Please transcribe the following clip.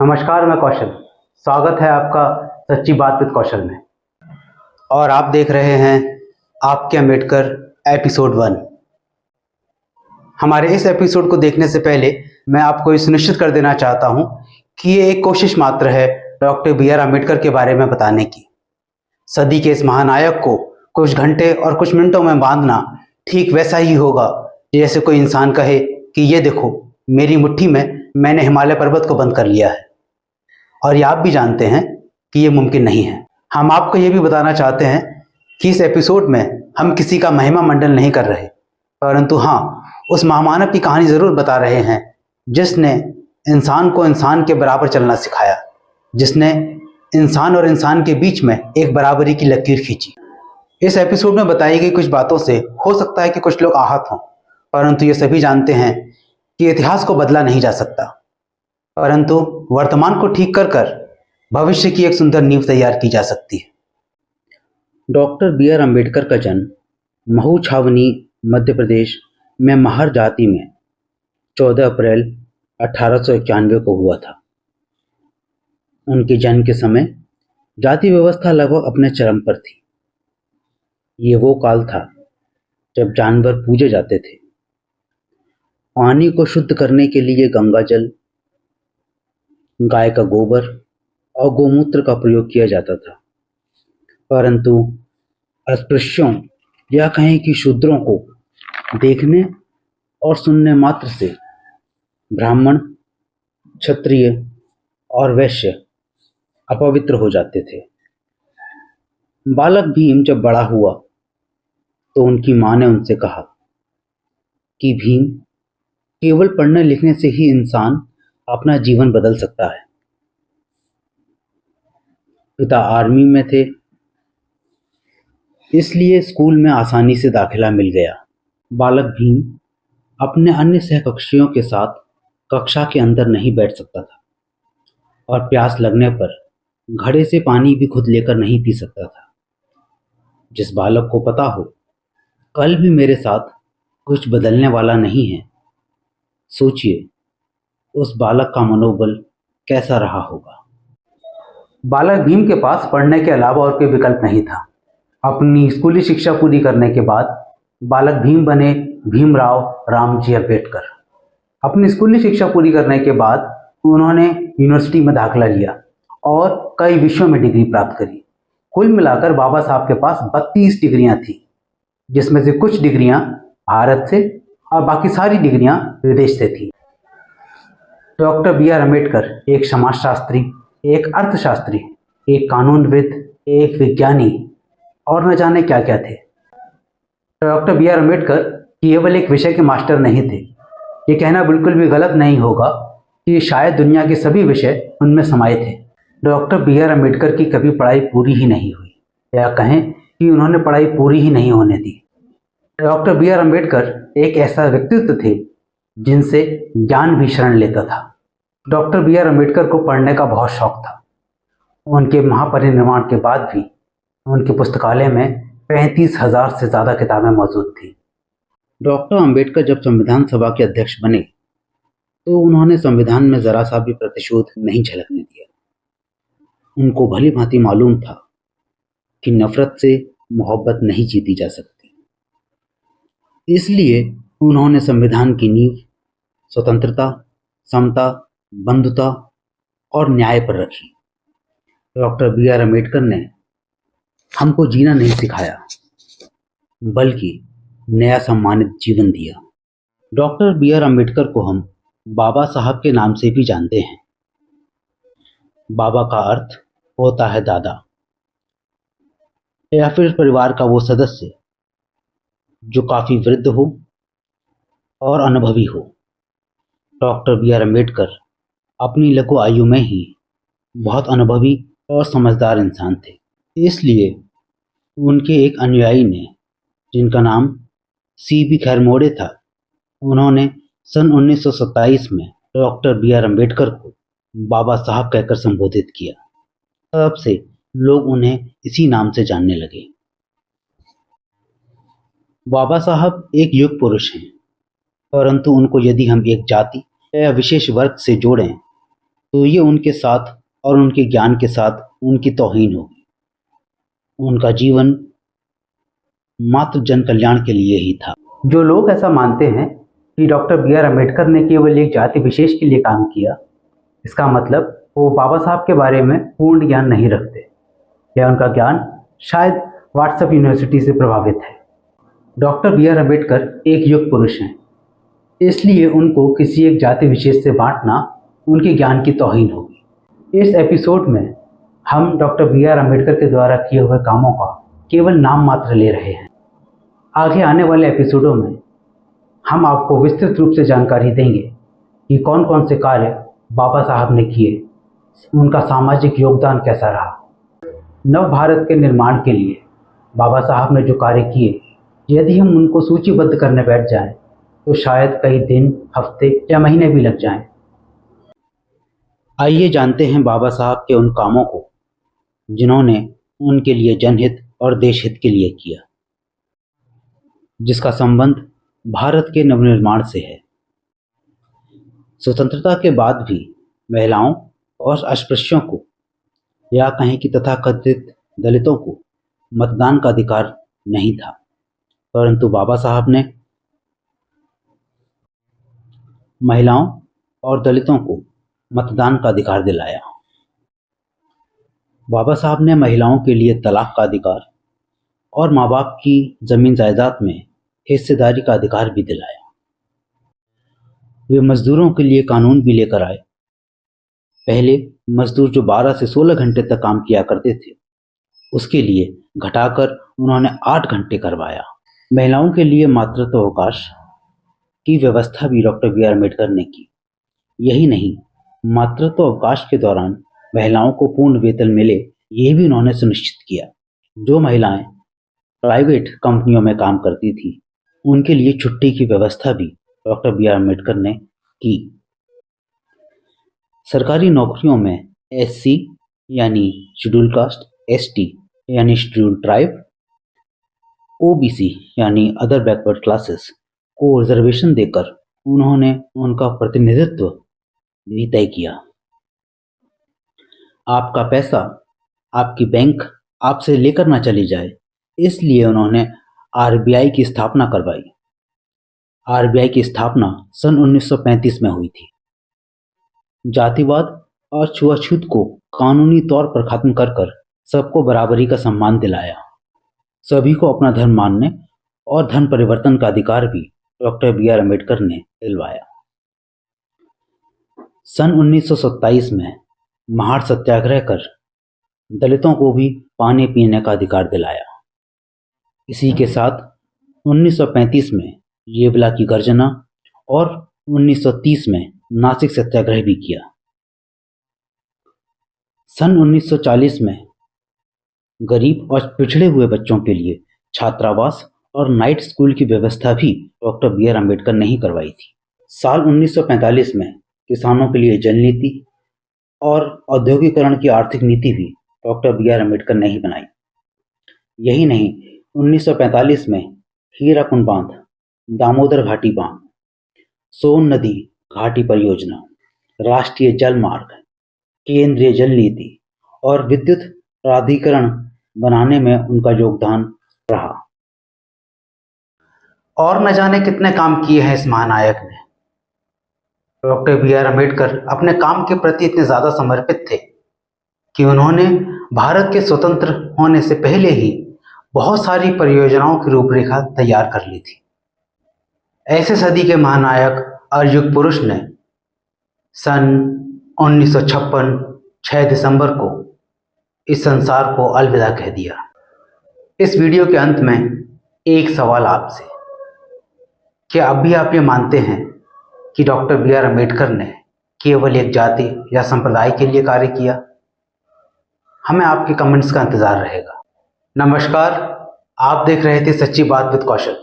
नमस्कार, मैं कौशल। स्वागत है आपका सच्ची बात विद कौशल में। और आप देख रहे हैं आपके अम्बेडकर एपिसोड 1। हमारे इस एपिसोड को देखने से पहले मैं आपको ये सुनिश्चित कर देना चाहता हूं कि ये एक कोशिश मात्र है डॉक्टर बी आर अम्बेडकर के बारे में बताने की। सदी के इस महानायक को कुछ घंटे और कुछ मिनटों में बांधना ठीक वैसा ही होगा जैसे कोई इंसान कहे कि ये देखो, मेरी मुट्ठी में मैंने हिमालय पर्वत को बंद कर लिया है। और ये आप भी जानते हैं कि ये मुमकिन नहीं है। हम आपको ये भी बताना चाहते हैं कि इस एपिसोड में हम किसी का महिमा मंडन नहीं कर रहे, परंतु हाँ, उस महामानव की कहानी ज़रूर बता रहे हैं जिसने इंसान को इंसान के बराबर चलना सिखाया, जिसने इंसान और इंसान के बीच में एक बराबरी की लकीर खींची। इस एपिसोड में बताई गई कुछ बातों से हो सकता है कि कुछ लोग आहत हों, परंतु ये सभी जानते हैं कि इतिहास को बदला नहीं जा सकता, परंतु वर्तमान को ठीक कर कर भविष्य की एक सुंदर नींव तैयार की जा सकती है। डॉक्टर बी आर अम्बेडकर का जन्म महू छावनी, मध्य प्रदेश में महर जाति में 14 अप्रैल 1891 को हुआ था। उनके जन्म के समय जाति व्यवस्था लगभग अपने चरम पर थी। ये वो काल था जब जानवर पूजे जाते थे। पानी को शुद्ध करने के लिए गंगा जल, गाय का गोबर और गोमूत्र का प्रयोग किया जाता था, परंतु अस्पृश्यों या कहें कि शूद्रों को देखने और सुनने मात्र से ब्राह्मण, क्षत्रिय और वैश्य अपवित्र हो जाते थे। बालक भीम जब बड़ा हुआ तो उनकी मां ने उनसे कहा कि भीम, केवल पढ़ने लिखने से ही इंसान अपना जीवन बदल सकता है। पिता आर्मी में थे, इसलिए स्कूल में आसानी से दाखिला मिल गया। बालक भीम अपने अन्य सहकक्षियों के साथ कक्षा के अंदर नहीं बैठ सकता था और प्यास लगने पर घड़े से पानी भी खुद लेकर नहीं पी सकता था। जिस बालक को पता हो कल भी मेरे साथ कुछ बदलने वाला नहीं है, सोचिए उस बालक का मनोबल कैसा रहा होगा। बालक भीम के पास पढ़ने के अलावा और कोई विकल्प नहीं था। अपनी स्कूली शिक्षा पूरी करने के बाद बालक भीम बने भीमराव रामजी अम्बेडकर। अपनी स्कूली शिक्षा पूरी करने के बाद उन्होंने यूनिवर्सिटी में दाखिला लिया और कई विषयों में डिग्री प्राप्त करी। कुल मिलाकर बाबा साहब के पास 32 डिग्रियां थी, जिसमें से कुछ डिग्रियां भारत से और बाकी सारी डिग्रियां विदेश से थी। डॉक्टर बी आर अम्बेडकर एक समाजशास्त्री, एक अर्थशास्त्री, एक कानूनविद, एक विज्ञानी और न जाने क्या क्या थे। डॉक्टर बी आर अम्बेडकर केवल एक विषय के मास्टर नहीं थे। ये कहना बिल्कुल भी गलत नहीं होगा कि शायद दुनिया के सभी विषय उनमें समाये थे। डॉक्टर बी आर अम्बेडकर की कभी पढ़ाई पूरी ही नहीं हुई, या कहें कि उन्होंने पढ़ाई पूरी ही नहीं होने दी। डॉक्टर बी आर अम्बेडकर एक ऐसा व्यक्तित्व थे जिनसे ज्ञान भी शरण लेता था। डॉक्टर बी आर अम्बेडकर को पढ़ने का बहुत शौक था। उनके महापरिनिर्वाण के बाद भी उनके पुस्तकालय में 35,000 से ज़्यादा किताबें मौजूद थी। डॉक्टर अम्बेडकर जब संविधान सभा के अध्यक्ष बने तो उन्होंने संविधान में ज़रा सा भी प्रतिशोध नहीं झलकने दिया। उनको भली भांति मालूम था कि नफरत से मोहब्बत नहीं जीती जा सकती, इसलिए उन्होंने संविधान की नींव स्वतंत्रता, समता, बंधुता और न्याय पर रखी। डॉक्टर बी आर अम्बेडकर ने हमको जीना नहीं सिखाया, बल्कि नया सम्मानित जीवन दिया। डॉक्टर बी आर अम्बेडकर को हम बाबा साहब के नाम से भी जानते हैं। बाबा का अर्थ होता है दादा, या फिर परिवार का वो सदस्य जो काफी वृद्ध हो और अनुभवी हो। डॉक्टर बी आर अम्बेडकर अपनी लघु आयु में ही बहुत अनुभवी और समझदार इंसान थे। इसलिए उनके एक अनुयायी ने, जिनका नाम सी बी खैरमोड़े था, उन्होंने सन 1927 में डॉक्टर बी आर अम्बेडकर को बाबा साहब कहकर संबोधित किया। तब से लोग उन्हें इसी नाम से जानने लगे। बाबा साहब एक युग पुरुष हैं, परंतु उनको यदि हम एक जाति या विशेष वर्ग से जोड़ें तो ये उनके साथ और उनके ज्ञान के साथ उनकी तौहीन होगी। उनका जीवन मात्र जन कल्याण के लिए ही था। जो लोग ऐसा मानते हैं कि डॉक्टर बी आर अम्बेडकर ने केवल एक जाति विशेष के लिए काम किया, इसका मतलब वो बाबा साहब के बारे में पूर्ण ज्ञान नहीं रखते, या उनका ज्ञान शायद व्हाट्सएप यूनिवर्सिटी से प्रभावित है। डॉक्टर बी आर अम्बेडकर एक युग पुरुष हैं, इसलिए उनको किसी एक जाति विशेष से बांटना उनके ज्ञान की तौहीन होगी। इस एपिसोड में हम डॉक्टर बी आर अम्बेडकर के द्वारा किए हुए कामों का केवल नाम मात्र ले रहे हैं। आगे आने वाले एपिसोडों में हम आपको विस्तृत रूप से जानकारी देंगे कि कौन कौन से कार्य बाबा साहब ने किए, उनका सामाजिक योगदान कैसा रहा। नव भारत के निर्माण के लिए बाबा साहब ने जो कार्य किए, यदि हम उनको सूचीबद्ध करने बैठ जाएं, तो शायद कई दिन, हफ्ते या महीने भी लग जाएं। आइए जानते हैं बाबा साहब के उन कामों को जिन्होंने उनके लिए जनहित और देशहित के लिए किया, जिसका संबंध भारत के नवनिर्माण से है। स्वतंत्रता के बाद भी महिलाओं और अस्पृश्यों को, या कहें कि तथाकथित दलितों को, मतदान का अधिकार नहीं था, परंतु बाबा साहब ने महिलाओं और दलितों को मतदान का अधिकार दिलाया। बाबा साहब ने महिलाओं के लिए तलाक का अधिकार और माँ बाप की जमीन जायदाद में हिस्सेदारी का अधिकार भी दिलाया। वे मजदूरों के लिए कानून भी लेकर आए। पहले मजदूर जो 12 से 16 घंटे तक काम किया करते थे, उसके लिए घटाकर उन्होंने 8 घंटे करवाया। महिलाओं के लिए मातृत्व अवकाश की व्यवस्था भी डॉक्टर बी आर अम्बेडकर ने की। यही नहीं, मातृत्व अवकाश के दौरान महिलाओं को पूर्ण वेतन मिले, यह भी उन्होंने सुनिश्चित किया। जो महिलाएं प्राइवेट कंपनियों में काम करती थी, उनके लिए छुट्टी की व्यवस्था भी डॉक्टर बी आर अम्बेडकर ने की। सरकारी नौकरियों में एससी यानी शेड्यूल कास्ट, एसटी यानी शेड्यूल ट्राइब, ओबीसी यानी अदर बैकवर्ड क्लासेस को रिजर्वेशन देकर उन्होंने उनका प्रतिनिधित्व भी तय किया। आपका पैसा आपकी बैंक आपसे लेकर ना चली जाए, इसलिए उन्होंने आरबीआई की स्थापना करवाई। आरबीआई की स्थापना सन 1935 में हुई थी। जातिवाद और छुआछूत को कानूनी तौर पर खत्म कर कर सबको बराबरी का सम्मान दिलाया। सभी को अपना धर्म मानने और धर्म परिवर्तन का अधिकार भी डॉक्टर बी आर अम्बेडकर ने दिलवाया। सन 1927 में महार सत्याग्रह कर दलितों को भी पानी पीने का अधिकार दिलाया। इसी के साथ 1935 में येवला की गर्जना और 1930 में नासिक सत्याग्रह भी किया। सन 1940 में गरीब और पिछड़े हुए बच्चों के लिए छात्रावास और नाइट स्कूल की व्यवस्था भी डॉक्टर बी आर अम्बेडकर ने ही करवाई थी। साल 1945 में किसानों के लिए जल नीति और औद्योगिकरण की आर्थिक नीति भी डॉक्टर बी आर अम्बेडकर ने ही बनाई। यही नहीं, 1945 में हीराकुंड बांध, दामोदर घाटी बांध, सोन नदी घाटी परियोजना, राष्ट्रीय जल मार्ग, केंद्रीय जल नीति और विद्युत प्राधिकरण बनाने में उनका योगदान रहा। और न जाने कितने काम किए हैं इस महानायक ने। डॉक्टर बी आर अम्बेडकर अपने काम के प्रति इतने ज़्यादा समर्पित थे कि उन्होंने भारत के स्वतंत्र होने से पहले ही बहुत सारी परियोजनाओं की रूपरेखा तैयार कर ली थी। ऐसे सदी के महानायक और युग पुरुष ने सन 1956 6 दिसंबर को इस संसार को अलविदा कह दिया। इस वीडियो के अंत में एक सवाल आपसे, क्या अब भी आप ये मानते हैं कि डॉक्टर बी आर अम्बेडकर ने केवल एक जाति या संप्रदाय के लिए कार्य किया? हमें आपके कमेंट्स का इंतजार रहेगा। नमस्कार, आप देख रहे थे सच्ची बात विद कौशल।